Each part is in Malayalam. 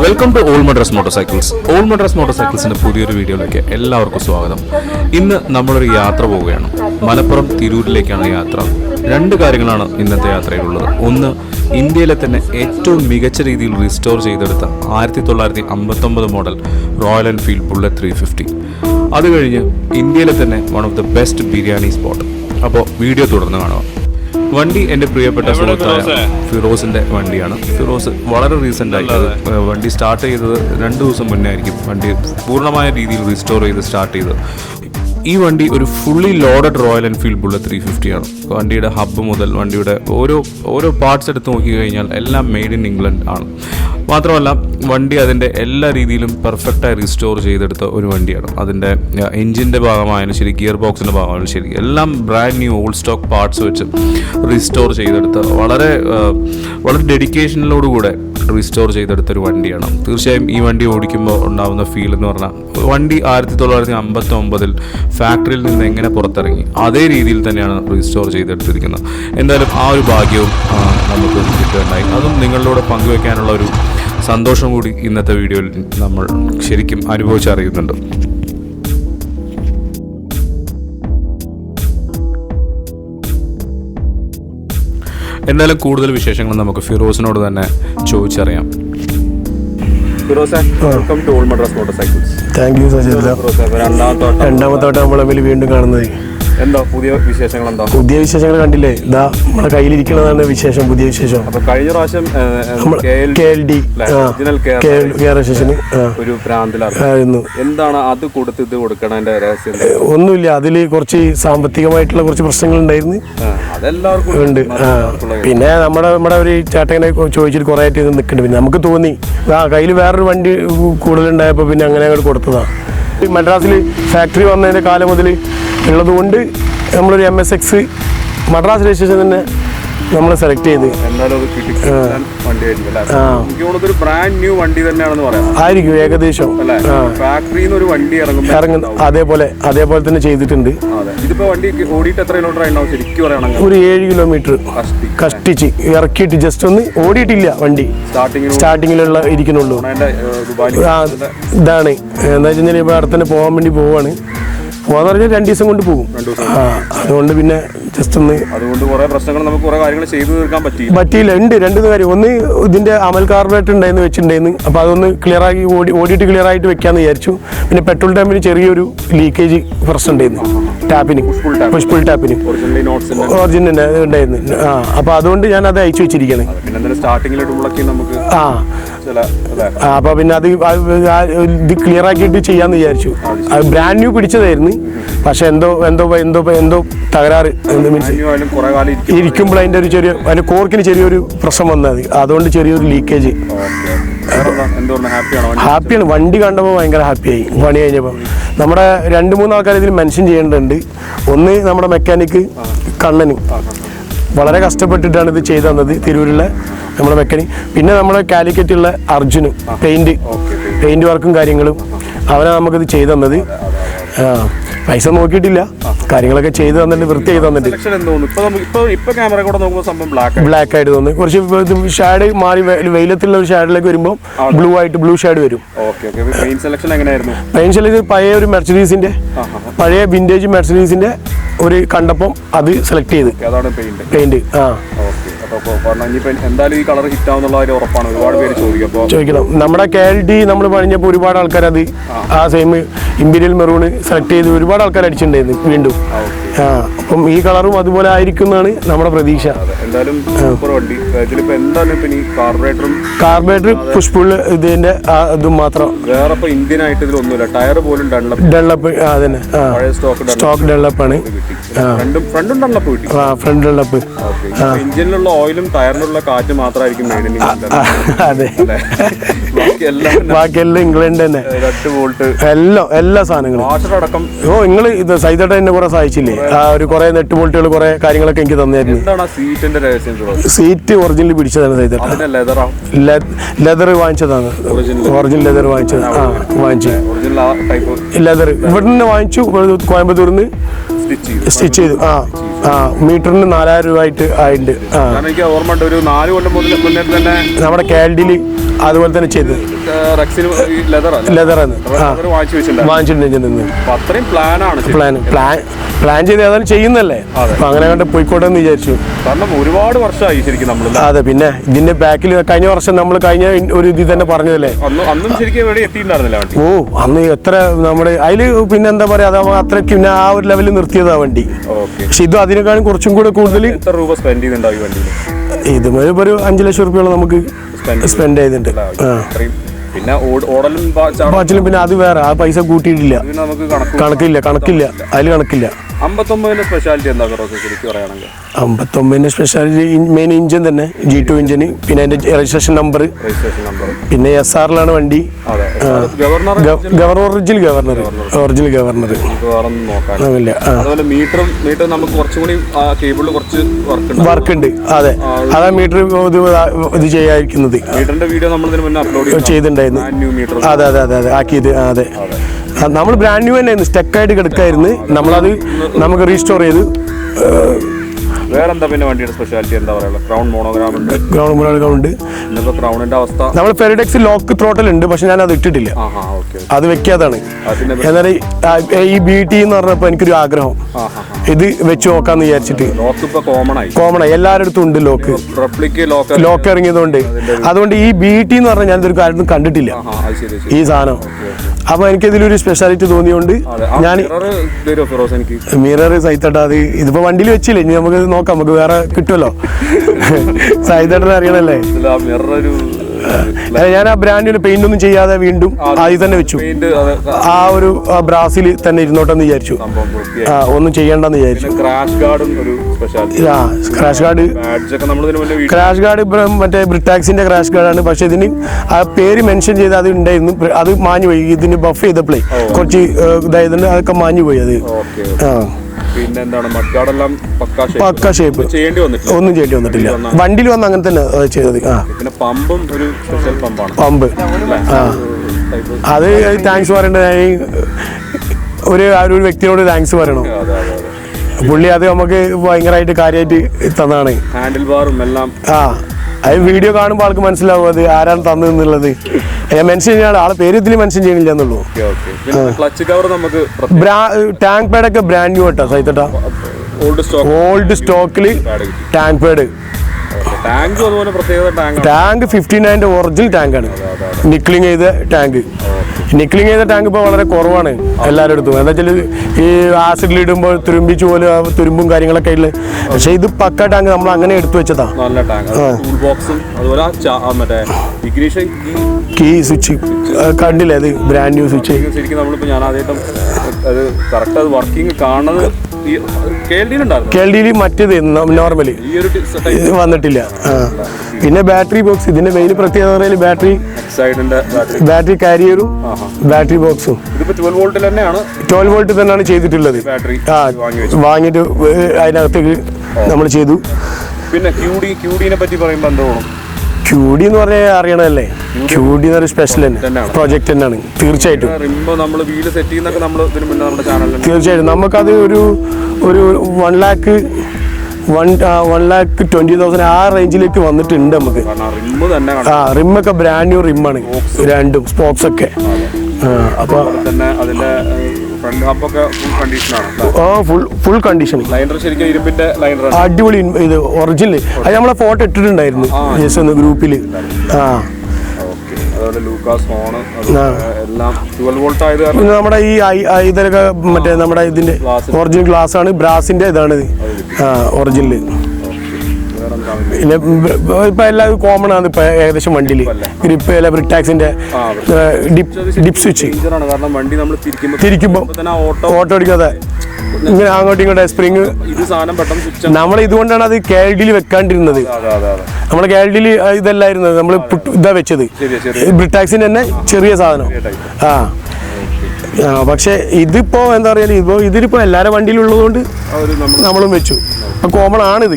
Welcome to All Madras Motorcycles. All Madras Motorcycles in a പുതിയൊരു വീഡിയോയിലേക്ക് എല്ലാവർക്കും സ്വാഗതം. ഇന്ന് നമ്മളൊരു യാത്ര പോവുകയാണ്. മലപ്പുറം തിരൂരിലേക്കാണ് യാത്ര. രണ്ട് കാര്യങ്ങളാണ് ഇന്നത്തെ യാത്രയിലുള്ളത്. ഒന്ന്, ഇന്ത്യയിലെ തന്നെ ഏറ്റവും മികച്ച രീതിയിൽ റീസ്റ്റോർ ചെയ്തെടുത്ത 1959 മോഡൽ റോയൽ എൻഫീൽഡ് ബുള്ളറ്റ് 350. അത് കഴിഞ്ഞ് ഇന്ത്യയിലെ തന്നെ one of the best biryani spot. അപ്പോൾ വീഡിയോ തുടർന്ന് കാണുക. വണ്ടി എൻ്റെ പ്രിയപ്പെട്ട സുഹൃത്തായ ഫിറോസിൻ്റെ വണ്ടിയാണ്. ഫിറോസ് വളരെ റീസെൻ്റായി വണ്ടി സ്റ്റാർട്ട് ചെയ്തത് 2 ദിവസം മുന്നേ ആയിരിക്കും വണ്ടി പൂർണ്ണമായ രീതിയിൽ റീസ്റ്റോർ ചെയ്ത് സ്റ്റാർട്ട് ചെയ്തത്. ഈ വണ്ടി ഒരു fully loaded royal Enfield bullet 350 ആണ്. വണ്ടിയുടെ ഹബ്ബ് മുതൽ വണ്ടിയുടെ ഓരോ പാർട്സ് എടുത്ത് നോക്കിക്കഴിഞ്ഞാൽ എല്ലാം മെയ്ഡ് ഇൻ ഇംഗ്ലണ്ട് ആണ്. മാത്രമല്ല വണ്ടി അതിൻ്റെ എല്ലാ രീതിയിലും പെർഫെക്റ്റായി റീസ്റ്റോർ ചെയ്തെടുത്ത ഒരു വണ്ടിയാണ്. അതിൻ്റെ എൻജിൻ്റെ ഭാഗമായാലും ശരി, ഗിയർ ബോക്സിൻ്റെ ഭാഗമായാലും ശരി, എല്ലാം brand new old stock parts വെച്ച് റീസ്റ്റോർ ചെയ്തെടുത്ത് വളരെ ഡെഡിക്കേഷനിലോടുകൂടെ റീസ്റ്റോർ ചെയ്തെടുത്തൊരു വണ്ടിയാണ്. തീർച്ചയായും ഈ വണ്ടി ഓടിക്കുമ്പോൾ ഉണ്ടാകുന്ന ഫീൽ എന്ന് പറഞ്ഞാൽ വണ്ടി 1959 ഫാക്ടറിയിൽ നിന്ന് എങ്ങനെ പുറത്തിറങ്ങി അതേ രീതിയിൽ തന്നെയാണ് റീസ്റ്റോർ ചെയ്തെടുത്തിരിക്കുന്നത്. എന്തായാലും ആ ഒരു ഭാഗ്യവും നമുക്ക് കിട്ടുകയുണ്ടായി. അതും നിങ്ങളിലൂടെ പങ്കുവെക്കാനുള്ള ഒരു സന്തോഷം കൂടി ഇന്നത്തെ വീഡിയോയിൽ നമ്മൾ ശരിക്കും അനുഭവിച്ചറിയുന്നുണ്ട്. എന്തായാലും കൂടുതൽ വിശേഷങ്ങൾ നമുക്ക് ഫിറോസിനോട് തന്നെ ചോദിച്ചറിയാം. ഫിറോസെ, welcome to all Madras motorcycles. Thank you Sajeela. രണ്ടാമത്തോട്ട് നമ്മൾ തമ്മിൽ വീണ്ടും കാണുന്നത്. എന്താ പുതിയ വിശേഷങ്ങൾ? പുതിയ വിശേഷങ്ങൾ കണ്ടില്ലേ? ഇതാ നമ്മുടെ കയ്യിലിരിക്കുന്നതാണ് വിശേഷം, പുതിയ വിശേഷം. കഴിഞ്ഞ പ്രാവശ്യം ഒരു ഭ്രാന്തിലായിരുന്നു. എന്താണ് അത് കൊടുത്ത് ഇത് കൊടുക്കണതിന്റെ രഹസ്യം? ഒന്നുമില്ല, അതില് കുറച്ച് സാമ്പത്തികമായിട്ടുള്ള കുറച്ച് പ്രശ്നങ്ങൾ ഉണ്ടായിരുന്നു. അതെല്ലാവർക്കും ഉണ്ട്. പിന്നെ നമ്മുടെ ഒരു ചേട്ടനെ ചോദിച്ചിട്ട് കുറെ ആയിട്ട് നിൽക്കുന്നുണ്ട്. പിന്നെ നമുക്ക് തോന്നി കയ്യിൽ വേറൊരു വണ്ടി കൂടുതലുണ്ടായപ്പോൾ പിന്നെ അങ്ങനെ അങ്ങോട്ട് കൊടുത്തതാണ്. മദ്രാസിൽ ഫാക്ടറി വന്നതിൻ്റെ കാലം മുതൽ ഉള്ളതുകൊണ്ട് നമ്മളൊരു MSX മദ്രാസ് രജിസ്ട്രേഷൻ തന്നെ നമ്മൾ സെലക്ട് ചെയ്ത്. ആയിരിക്കും ഏകദേശം. അതേപോലെ തന്നെ ചെയ്തിട്ടുണ്ട്. ഒരു 7 കിലോമീറ്റർ കഷ്ടിച്ച് ഇറക്കിയിട്ട് ജസ്റ്റ് ഒന്ന് ഓടിയിട്ടില്ല വണ്ടി. സ്റ്റാർട്ടിങ്ങിലുള്ള ഇരിക്കുന്നുള്ളൂ. ഇതാണ് എന്താ വെച്ച് കഴിഞ്ഞാൽ ഇപ്പോൾ അടുത്ത് തന്നെ പോകാൻ വേണ്ടി പോവാണ്. പോകാന്ന് പറഞ്ഞാൽ 2 ദിവസം കൊണ്ട് പോകും. അതുകൊണ്ട് പിന്നെ ജസ്റ്റ് ഒന്ന് പറ്റിയില്ല. ഉണ്ട് 2 കാര്യം. ഒന്ന്, ഇതിന്റെ അമൽ കാർബറേറ്റർ ഉണ്ടായിരുന്നു വെച്ചിട്ടുണ്ടായിരുന്നു. അപ്പോൾ അതൊന്ന് ക്ലിയർ ആക്കി ഓടിയിട്ട് ക്ലിയർ ആയിട്ട് വെക്കാന്ന് വിചാരിച്ചു. പിന്നെ പെട്രോൾ ടാപ്പിന് ചെറിയൊരു ലീക്കേജ് പ്രശ്നം ഉണ്ടായിരുന്നു. ടാപ്പിന്, പുഷ്പുൾ ടാപ്പിന് ഒറിജിനൽ ഉണ്ടായിരുന്നു. അപ്പോൾ അതുകൊണ്ട് ഞാൻ അത് അയച്ചു വെച്ചിരിക്കുകയാണ്. അപ്പോൾ പിന്നെ അത് ഇത് ക്ലിയർ ആക്കിയിട്ട് ചെയ്യാന്ന് വിചാരിച്ചു. അത് ബ്രാൻഡ് ന്യൂ പിടിച്ചതായിരുന്നു. പക്ഷെ എന്തോ തകരാറ് മീൻസ് ഇരിക്കുമ്പോൾ അതിന്റെ കോർക്കിന് ചെറിയൊരു പ്രശ്നം വന്നത്. അതുകൊണ്ട് ചെറിയൊരു ലീക്കേജ്. ഹാപ്പിയാണ്. വണ്ടി കണ്ടപ്പോൾ ഭയങ്കര ഹാപ്പിയായി. പണി കഴിഞ്ഞപ്പോൾ നമ്മുടെ 2-3 ആൾക്കാർ ഇതിൽ മെൻഷൻ ചെയ്യേണ്ടതുണ്ട്. ഒന്ന്, നമ്മുടെ മെക്കാനിക്ക് കണ്ണന് വളരെ കഷ്ടപ്പെട്ടിട്ടാണ് ഇത് ചെയ്തു തന്നത്, തിരൂരിലെ നമ്മുടെ മെക്കാനിക്. പിന്നെ നമ്മുടെ കാലിക്കറ്റുള്ള അർജുന് പെയിന്റ് വർക്കും കാര്യങ്ങളും അവനാണ് നമുക്കിത് ചെയ്തു തന്നത്. പൈസ നോക്കിയിട്ടില്ല, കാര്യങ്ങളൊക്കെ ചെയ്തു തന്നിട്ട് വൃത്തിയായി തന്നിട്ട്. ബ്ലാക്ക് ആയിട്ട് തോന്നുന്നു. കുറച്ച് ഷാഡ് മാറി വെയിലത്തുള്ള ഒരു ഷാഡിലേക്ക് വരുമ്പോൾ ബ്ലൂ ഷാഡ് വരും. പെയിന്റ് സെലക്ഷൻ പഴയ ഒരു മെർസിഡീസിന്റെ പഴയ വിന്റേജ് മെർസിഡീസിന്റെ ഒരു കണ്ടപ്പം അത് സെലക്ട് ചെയ്ത് പെയിന്റ്. ചോദിക്കണം. നമ്മുടെ KLT നമ്മൾ പണിഞ്ഞപ്പോൾ ഒരുപാട് ആൾക്കാർ അത് ആ സെയിം ഇമ്പീരിയൽ മെറൂണ് സെലക്ട് ചെയ്ത് ഒരുപാട് ആൾക്കാർ അടിച്ചിട്ടുണ്ടായിരുന്നു വീണ്ടും. അപ്പം ഈ കളറും അതുപോലെ ആയിരിക്കും എന്നാണ് നമ്മുടെ പ്രതീക്ഷ. കാർബറേറ്റർ പുഷ്പുള്ള ഇതിന്റെ ഇതും മാത്രം. ഡെവലപ്പ് അതന്നെ സ്റ്റോക്ക് ഡെവലപ്പാണ്. Front develop. ഓയിലും ടയറിനുള്ള കാറ്റ് മാത്രമായിരിക്കും. അതെ, ബാക്കിയെല്ലാം ഇംഗ്ലണ്ട് തന്നെ. എല്ലാ സാധനങ്ങളും. ഓ, നിങ്ങൾ ഇത് സൈതട്ട എന്നെ കുറെ സഹായിച്ചില്ലേ? ഒരു കുറെ നെറ്റ് ബോൾട്ടുകൾ കുറെ കാര്യങ്ങളൊക്കെ എനിക്ക് തന്നായിരുന്നു. സീറ്റ് ഒറിജിനൽ പിടിച്ചതാണ് സൈതട്ട. ലെതർ വാങ്ങിച്ചതാണ്. ഒറിജിനൽ ലെതർ വാങ്ങിച്ചത്. വാങ്ങിച്ചു ലെതർ ഇവിടെ നിന്ന് വാങ്ങിച്ചു. കോയമ്പത്തൂരിൽ നിന്ന് സ്റ്റിച്ച് ചെയ്തു. മീറ്ററിന് 4000 രൂപ ആയിട്ട് ആയിട്ടുണ്ട്. എനിക്ക് ഓർമ്മ ഉണ്ട്, ഒരു 4 കൊല്ലം മുന്നേ തന്നെ നമ്മുടെ കാൽഡിൽ അതുപോലെ തന്നെ ചെയ്ത് ലെതറാണ് വാങ്ങിച്ചിട്ടുണ്ട്. പ്ലാൻ ചെയ്ത് ഏതായാലും ചെയ്യുന്നല്ലേ, അപ്പൊ അങ്ങനെ കണ്ട് പോയിക്കോട്ടെ എന്ന് വിചാരിച്ചു. കാരണം ഒരുപാട് വർഷമായി ശരിക്കും നമ്മൾ. അതെ, പിന്നെ ഇതിന്റെ ബാക്കിൽ കഴിഞ്ഞ വർഷം നമ്മൾ കഴിഞ്ഞ ഒരു ഇതിൽ തന്നെ പറഞ്ഞതല്ലേ, ഓ അന്ന് എത്ര നമ്മുടെ അതില് പിന്നെ എന്താ പറയാ, അത് അത്രയ്ക്ക് പിന്നെ ആ ഒരു ലെവലിൽ നിർത്തിയതാ വണ്ടി. പക്ഷെ ഇത് അതിനേക്കാളും കുറച്ചും കൂടെ കൂടുതൽ ഇതുമാതിരി ഒരു 5 ലക്ഷം രൂപയോളം നമുക്ക് സ്പെൻഡ് ചെയ്തിട്ടുണ്ട്. പിന്നെ ഓടലും ബാച്ചിലും പിന്നെ അത് വേറെ, ആ പൈസ കൂട്ടിയിട്ടില്ല. കണക്കില്ല അതിൽ കണക്കില്ല. 59 സ്പെഷ്യാലിറ്റി എന്താ ശരിക്കും പറയുകയാണെങ്കിൽ? 59 സ്പെഷ്യാലിറ്റി മെയിൻ ഇഞ്ചൻ തന്നെ G2 ഇഞ്ചിന്, പിന്നെ അതിന്റെ രജിസ്ട്രേഷൻ നമ്പർ, പിന്നെ SR-ലാണ് വണ്ടി. Original governor. വർക്ക് ഉണ്ട്. അതെ, അതാ മീറ്റർ ഇത് ചെയ്യാതിരിക്കുന്നത് ചെയ്തിട്ടുണ്ടായിരുന്നു. അതെ ആക്കിയത്. അതെ, നമ്മൾ ബ്രാൻഡ് ന്യൂ തന്നെയായിരുന്നു, സ്റ്റക്കായിട്ട് കിടക്കായിരുന്നു. നമ്മളത് നമുക്ക് റീസ്റ്റോർ ചെയ്ത്. വേറെന്താ പിന്നെ വണ്ടിയുടെ സ്പെഷ്യാലിറ്റി എന്താ പറയുക? ക്രൗൺ മോണോഗ്രാം ഉണ്ട്. ക്രൗണിന്റെ അവസ്ഥ, നമ്മൾ ഫെറിഡെക്സ് ലോക്ക് ത്രോട്ടൽ ഉണ്ട്, പക്ഷെ ഞാൻ അത് ഇട്ടിട്ടില്ല, അത് വെക്കാതാണ്. എന്നാൽ ഈ BT എന്ന് പറഞ്ഞപ്പോ എനിക്കൊരു ആഗ്രഹം, ഇത് വെച്ച് നോക്കാന്ന് വിചാരിച്ചിട്ട്. കോമൺ ആയി എല്ലാവരുടെ അടുത്തും ഉണ്ട് ലോക്ക് ഇറങ്ങിയതുകൊണ്ട്. അതുകൊണ്ട് ഈ BT എന്ന് പറഞ്ഞാൽ ഞാനിതൊരു കാര്യത്തിൽ കണ്ടിട്ടില്ല ഈ സാധനം. അപ്പൊ എനിക്കിതിലൊരു സ്പെഷ്യാലിറ്റി തോന്നിയോണ്ട് ഞാൻ മിറർ സൈത്തട്ടാ, അത് ഇതിപ്പോ വണ്ടിയിൽ വെച്ചില്ലേ, ഇനി നമുക്ക് നോക്കാം, നമുക്ക് വേറെ കിട്ടുമല്ലോ. സൈതട്ടനെ അറിയണല്ലേ. ഞാൻ ആ ബ്രാൻഡിന് പെയിന്റ് ഒന്നും ചെയ്യാതെ വീണ്ടും ആദ്യം തന്നെ വെച്ചു. ആ ഒരു ബ്രാസിൽ തന്നെ ഇരുന്നോട്ടെന്ന് വിചാരിച്ചു, ഒന്നും ചെയ്യണ്ടെന്ന് വിചാരിച്ചു. ക്രാഷ് ഗാർഡ് മറ്റേ ബ്രിട്ടാക്സിന്റെ ക്രാഷ് ഗാർഡാണ്. പക്ഷെ ഇതിന് ആ പേര് മെൻഷൻ ചെയ്ത് അത് ഉണ്ടായിരുന്നു, അത് മാഞ്ഞു പോയി. ഇതിന് ബഫ് ചെയ്തപ്പോഴേ കുറച്ച് ഇതായതുകൊണ്ട് അതൊക്കെ മാഞ്ഞു പോയി. അത് പക്ക ഷേപ്പ്, ഒന്നും ചെയ്യേണ്ടി വന്നിട്ടില്ല. വണ്ടിയിൽ വന്ന് അങ്ങനെ തന്നെ ചെയ്തത്. പമ്പ് അത് താങ്ക്സ് പറയേണ്ടത് ഒരു വ്യക്തിയോട് താങ്ക്സ് പറയണം. പുള്ളി അത് നമുക്ക് ഭയങ്കരമായിട്ട് കാര്യമായിട്ട് തന്നാണ്. അത് വീഡിയോ കാണുമ്പോൾ ആൾക്ക് മനസ്സിലാവും അത് ആരാണ് തന്നെന്നുള്ളത്. ഞാൻ മെൻഷൻ ചെയ്യാൻ ആളെ പേര് ഇതിൽ മെൻഷൻ ചെയ്യണില്ല എന്നുള്ളൂ. ടാങ്ക് പാഡൊക്കെ ബ്രാൻഡ് ന്യൂ കേട്ടോ സൈത്തട്ടാ. ഓൾഡ് സ്റ്റോക്കില് ടാങ്ക് പാഡ്. ടാങ്ക് 59 ഒറിജിനൽ ടാങ്കാണ്, നിക്ലിങ് ചെയ്ത ടാങ്ക്. നിക്ലിങ് ചെയ്ത ടാങ്ക് ഇപ്പോൾ വളരെ കുറവാണ് എല്ലാവരുടെ അടുത്തും. എന്താ വെച്ചാൽ ഈ ആസിഡിലിടുമ്പോൾ തുരുമ്പിച്ച് പോലെ തുരുമ്പും കാര്യങ്ങളൊക്കെ ഉള്ളത്. പക്ഷെ ഇത് പക്ക ടാങ്ക്, നമ്മൾ അങ്ങനെ എടുത്തു വെച്ചതാ. കീ സ്വിച്ച് കണ്ടില്ലേ, അത് ബ്രാൻഡ് ന്യൂ സ്വിച്ച്. KLD മറ്റേത് നോർമലി വന്നിട്ടില്ല. പിന്നെ ബാറ്ററി ബോക്സ്, ഇതിന്റെ മെയിൻ പ്രത്യേകത ബാറ്ററി കാരിയറും ബാറ്ററി ബോക്സും 12 വോൾട്ട് തന്നെയാണ് ചെയ്തിട്ടുള്ളത്. വാങ്ങിയിട്ട് അതിനകത്തേക്ക് നമ്മൾ ചെയ്തു. പിന്നെ QD പറ്റി പറയുമ്പോൾ എന്താ തോന്നും? QD എന്ന് പറഞ്ഞാൽ അറിയണല്ലേ, QD എന്നൊരു സ്പെഷ്യൽ തന്നെ പ്രൊജക്ട് തന്നെയാണ്. തീർച്ചയായിട്ടും നമുക്കത് ഒരു 1,20,000 ആ റേഞ്ചിലേക്ക് വന്നിട്ടുണ്ട് നമുക്ക്. റിമ്മൊക്കെ ബ്രാൻഡ് ന്യൂ റിമ്മാണ് രണ്ടും, സ്പോക്സ് ഒക്കെ. അപ്പൊ ഫുൾ കണ്ടീഷൻ, അടിപൊളി. ഇത് ഒറിജിനൽ, അത് നമ്മളെ ഫോട്ടോ ഇട്ടിട്ടുണ്ടായിരുന്നു ഗ്രൂപ്പിൽ. നമ്മുടെ ഈ ഇതൊക്കെ മറ്റേ നമ്മുടെ ഇതിന്റെ ഒറിജിനൽ ഗ്ലാസ് ആണ്, ബ്രാസിന്റെ ഇതാണ് ഒറിജിനൽ. ഇപ്പൊ എല്ലാം കോമൺ ആണ് ഇപ്പൊ ഏകദേശം വണ്ടിയിൽ. ഗ്രിപ്പ് ബ്രിട്ടാക്സിന്റെ ഡിപ്പ് സ്വിച്ച് തിരിക്കുമ്പോ ഓട്ടോ അടിക്കാതെ ഇങ്ങനെ അങ്ങോട്ടും ഇങ്ങോട്ട് സ്പ്രിങ്. നമ്മൾ ഇതുകൊണ്ടാണ് അത് KLD വെക്കാണ്ടിരുന്നത്. നമ്മളെ KLD ഇതല്ലായിരുന്നത്, നമ്മൾ ഇതാ വെച്ചത് ബ്രിട്ടാക്സിന്റെ തന്നെ ചെറിയ സാധനം. പക്ഷെ ഇതിപ്പോ എന്താ പറയാ, ഇതിലിപ്പോ എല്ലാരും വണ്ടിയിലുള്ളതുകൊണ്ട് നമ്മളും വെച്ചു. കോമൺ ആണിത്.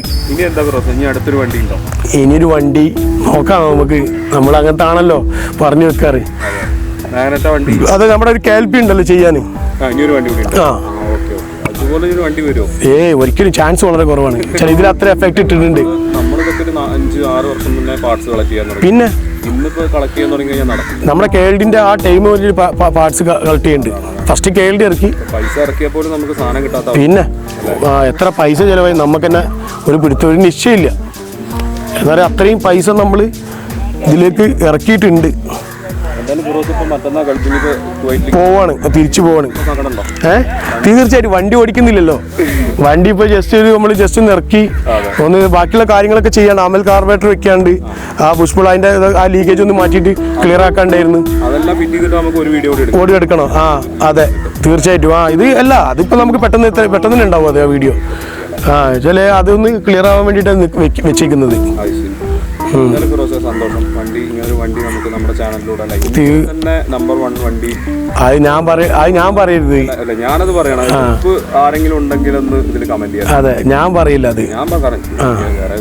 ഇനിയൊരു വണ്ടി നോക്കാം നമുക്ക്, നമ്മൾ അങ്ങനത്തെ ആണല്ലോ പറഞ്ഞു വെക്കാറ്. അത് നമ്മുടെ ഒരു KLP ഉണ്ടല്ലോ ചെയ്യാൻ. ഇതുപോലെ ഒരു വണ്ടി വരുമോ? ഒരിക്കലും ചാൻസ് വളരെ കുറവാണ്. ചില ഇതിൽ അത്ര എഫക്ട് ഇട്ടിട്ടുണ്ട്. നമ്മളിതൊക്കെ 5-6 വർഷം മുന്നേ പാർട്സ് കളക്ട് ചെയ്യാൻ തുടങ്ങി. പിന്നെ ഇന്നിപ്പോൾ കളക്ട് ചെയ്യാൻ തുടങ്ങി കഴിഞ്ഞാൽ നടക്കും. നമ്മുടെ കേൾഡിന്റെ ആ ടൈം ഒരു പാർട്സ് കളക്ട് ചെയ്യുന്നുണ്ട്. ഫസ്റ്റ് കേൾഡി ഇറക്കി പൈസ ഇറക്കിയപ്പോഴും നമുക്ക് സാധനം കിട്ടാത്ത. പിന്നെ എത്ര പൈസ ചിലവായി നമുക്ക് തന്നെ ഒരു പിടുത്തൊരു നിശ്ചയമില്ല. എന്നാലും അത്രയും പൈസ നമ്മൾ ഇതിലേക്ക് ഇറക്കിയിട്ടുണ്ട്. പോവാണ്, തിരിച്ചു പോവാണ്. തീർച്ചയായിട്ടും വണ്ടി ഓടിക്കുന്നില്ലല്ലോ. വണ്ടി ഇപ്പൊ ജസ്റ്റ് ഒന്ന് ഇറക്കി ഒന്ന് ബാക്കിയുള്ള കാര്യങ്ങളൊക്കെ ചെയ്യാണ്. അമൽ കാർബറേറ്റർ വെക്കാണ്ട് ആ പുഷ്പൾ അതിന്റെ ആ ലീക്കേജ് ഒന്ന് മാറ്റിയിട്ട് ക്ലിയർ ആക്കാണ്ടായിരുന്നു. ഓടി എടുക്കണം. അതെ തീർച്ചയായിട്ടും. ഇത് അല്ല, അതിപ്പോ നമുക്ക് പെട്ടെന്ന് ഉണ്ടാവും അത് ആ വീഡിയോ. ചില അതൊന്ന് ക്ലിയർ ആവാൻ വേണ്ടിയിട്ടാണ് വെച്ചേക്കുന്നത്. സന്തോഷം. വണ്ടി ഇങ്ങനെ വണ്ടി നമുക്ക് നമ്മുടെ ചാനലിലൂടെ നമ്പർ 1 വണ്ടി. അത് ഞാൻ പറയരുത്. ഞാനത് പറയണം. ആരെങ്കിലും ഉണ്ടെങ്കിൽ ഒന്ന് ഇതിൽ കമന്റ് ചെയ്യാം. അതെ, ഞാൻ പറയില്ല. അത് ഞാൻ വേറെ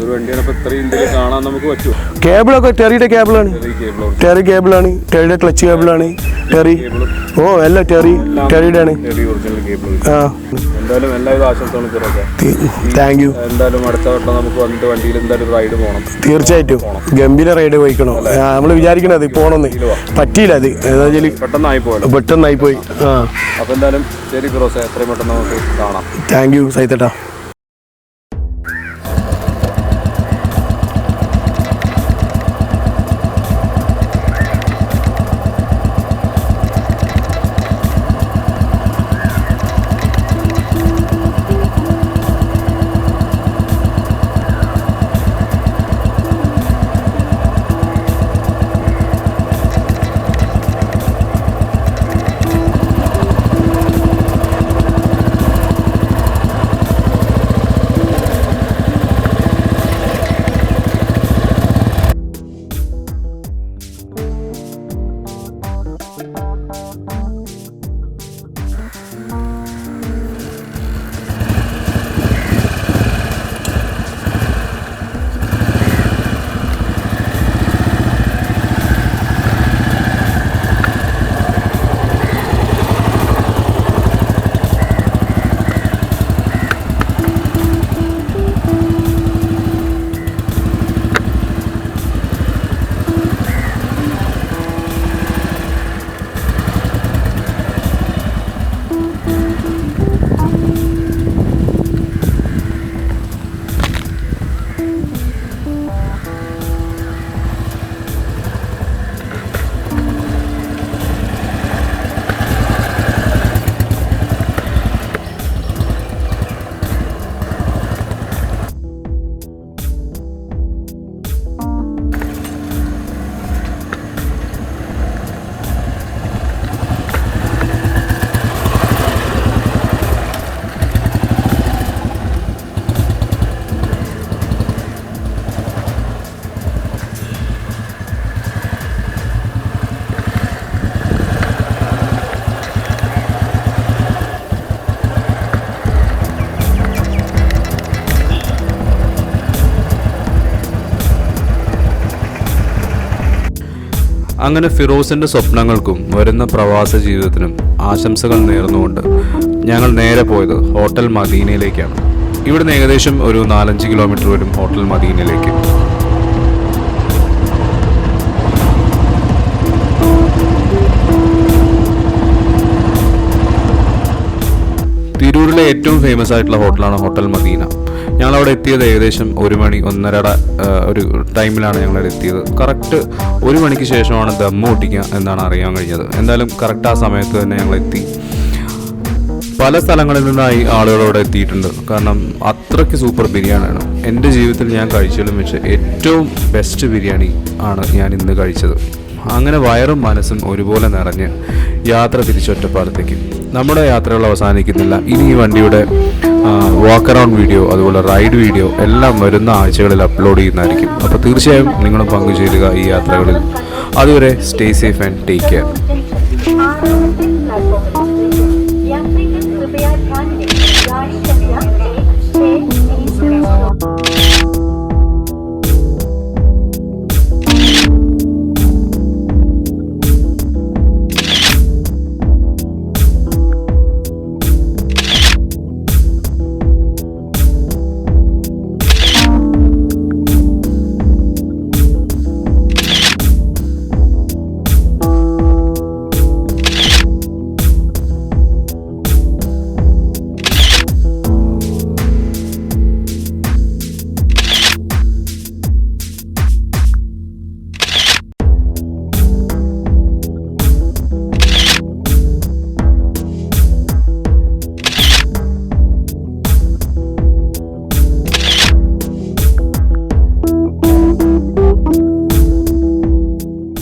ഒരു വണ്ടിയാണ് ഇപ്പൊ ഇത്രയും ഇന്ത്യയിൽ കാണാൻ നമുക്ക് പറ്റുമോ? കേബിളൊക്കെ ടെറിയുടെ കേബിളാണ്. ടെറിയുടെ ക്ലച്ച് കേബിളാണ്. ടെറി എല്ലാം ടെറിയുടെ ആണ്. എന്തായാലും എല്ലാവരും ആശംസകളും. Thank you. എന്തായാലും അടുത്ത വട്ടം നമുക്ക് വന്നിട്ട് വണ്ടിയിൽ എന്തായാലും റൈഡ് പോകണം. തീർച്ചയായിട്ടും ഗംഭീര റൈഡ് പോയിക്കണോ. നമ്മൾ വിചാരിക്കണത് പോണെന്ന് പറ്റിയില്ല. അത് പെട്ടെന്നായി പോയി. അപ്പൊ എന്തായാലും ശരി ഫിറോസെ, എത്രയും പെട്ടെന്ന് നമുക്ക് കാണാം. താങ്ക് യു സൈത്തേട്ടാ. അങ്ങനെ ഫിറോസിൻ്റെ സ്വപ്നങ്ങൾക്കും വരുന്ന പ്രവാസ ജീവിതത്തിനും ആശംസകൾ നേർന്നുകൊണ്ട് ഞങ്ങൾ നേരെ പോയത് ഹോട്ടൽ മദീനയിലേക്കാണ്. ഇവിടുന്ന് ഏകദേശം ഒരു 4-5 കിലോമീറ്റർ വരും ഹോട്ടൽ മദീനയിലേക്ക്. തിരൂരിലെ ഏറ്റവും ഫേമസ് ആയിട്ടുള്ള ഹോട്ടലാണ് ഹോട്ടൽ മദീന. ഞങ്ങളവിടെ എത്തിയത് ഏകദേശം 1 മണി 1:30 ഒരു ടൈമിലാണ് ഞങ്ങളവിടെ എത്തിയത്. കറക്റ്റ് 1 മണിക്ക് ശേഷമാണ് ദമ്മ് പൊട്ടിക്കുക എന്നാണ് അറിയാൻ കഴിഞ്ഞത്. എന്തായാലും കറക്റ്റ് ആ സമയത്ത് തന്നെ ഞങ്ങളെത്തി. പല സ്ഥലങ്ങളിൽ നിന്നായി ആളുകളോട് എത്തിയിട്ടുണ്ട്. കാരണം അത്രയ്ക്ക് സൂപ്പർ ബിരിയാണിയാണ്. എൻ്റെ ജീവിതത്തിൽ ഞാൻ കഴിച്ചതിലും വെച്ച് ഏറ്റവും ബെസ്റ്റ് ബിരിയാണി ആണ് ഞാൻ ഇന്ന് കഴിച്ചത്. അങ്ങനെ വയറും മനസ്സും ഒരുപോലെ നിറഞ്ഞ് യാത്ര തിരിച്ചൊറ്റപ്പാലത്തേക്ക്. നമ്മുടെ യാത്രകൾ അവസാനിക്കുന്നില്ല. ഇനി ഈ വണ്ടിയുടെ വാക്ക് അറൗണ്ട് വീഡിയോ അതുപോലെ റൈഡ് വീഡിയോ എല്ലാം വരുന്ന ആഴ്ചകളിൽ അപ്ലോഡ് ചെയ്യുന്നതായിരിക്കും. അപ്പോൾ തീർച്ചയായും നിങ്ങളും പങ്കുചേരുക ഈ യാത്രകളിൽ. അതുവരെ stay safe and take care.